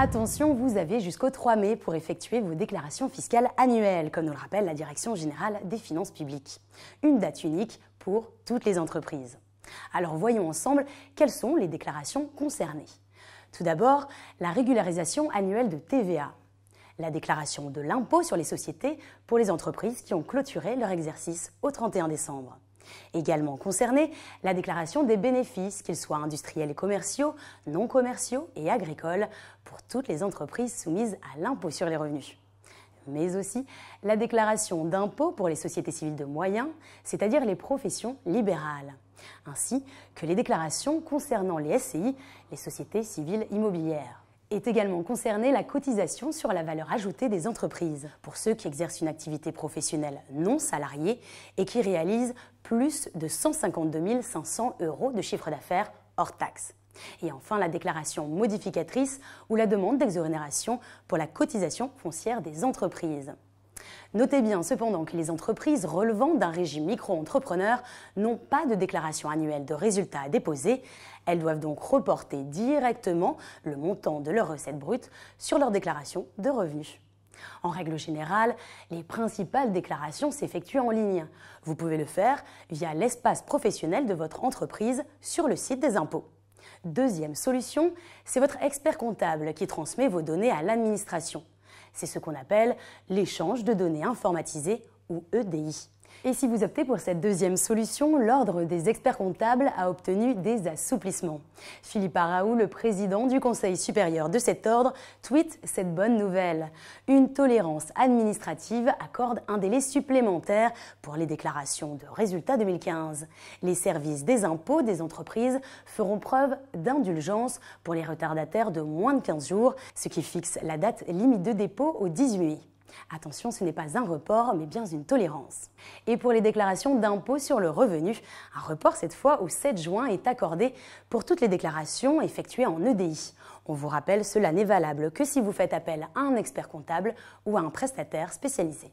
Attention, vous avez jusqu'au 3 mai pour effectuer vos déclarations fiscales annuelles, comme nous le rappelle la Direction générale des finances publiques. Une date unique pour toutes les entreprises. Alors voyons ensemble quelles sont les déclarations concernées. Tout d'abord, la régularisation annuelle de TVA. La déclaration de l'impôt sur les sociétés pour les entreprises qui ont clôturé leur exercice au 31 décembre. Également concernée, la déclaration des bénéfices, qu'ils soient industriels et commerciaux, non commerciaux et agricoles, pour toutes les entreprises soumises à l'impôt sur les revenus. Mais aussi la déclaration d'impôt pour les sociétés civiles de moyens, c'est-à-dire les professions libérales, ainsi que les déclarations concernant les SCI, les sociétés civiles immobilières. Est également concernée la cotisation sur la valeur ajoutée des entreprises, pour ceux qui exercent une activité professionnelle non salariée et qui réalisent plus de 152 500 € de chiffre d'affaires hors taxes. Et enfin, la déclaration modificatrice ou la demande d'exonération pour la cotisation foncière des entreprises. Notez bien cependant que les entreprises relevant d'un régime micro-entrepreneur n'ont pas de déclaration annuelle de résultats à déposer. Elles doivent donc reporter directement le montant de leurs recettes brutes sur leur déclaration de revenus. En règle générale, les principales déclarations s'effectuent en ligne. Vous pouvez le faire via l'espace professionnel de votre entreprise sur le site des impôts. Deuxième solution, c'est votre expert comptable qui transmet vos données à l'administration. C'est ce qu'on appelle l'échange de données informatisées ou EDI. Et si vous optez pour cette deuxième solution, l'Ordre des experts comptables a obtenu des assouplissements. Philippe Araou, le président du Conseil supérieur de cet ordre, tweet cette bonne nouvelle. Une tolérance administrative accorde un délai supplémentaire pour les déclarations de résultats 2015. Les services des impôts des entreprises feront preuve d'indulgence pour les retardataires de moins de 15 jours, ce qui fixe la date limite de dépôt au 18 mai. Attention, ce n'est pas un report, mais bien une tolérance. Et pour les déclarations d'impôt sur le revenu, un report cette fois au 7 juin est accordé pour toutes les déclarations effectuées en EDI. On vous rappelle, cela n'est valable que si vous faites appel à un expert comptable ou à un prestataire spécialisé.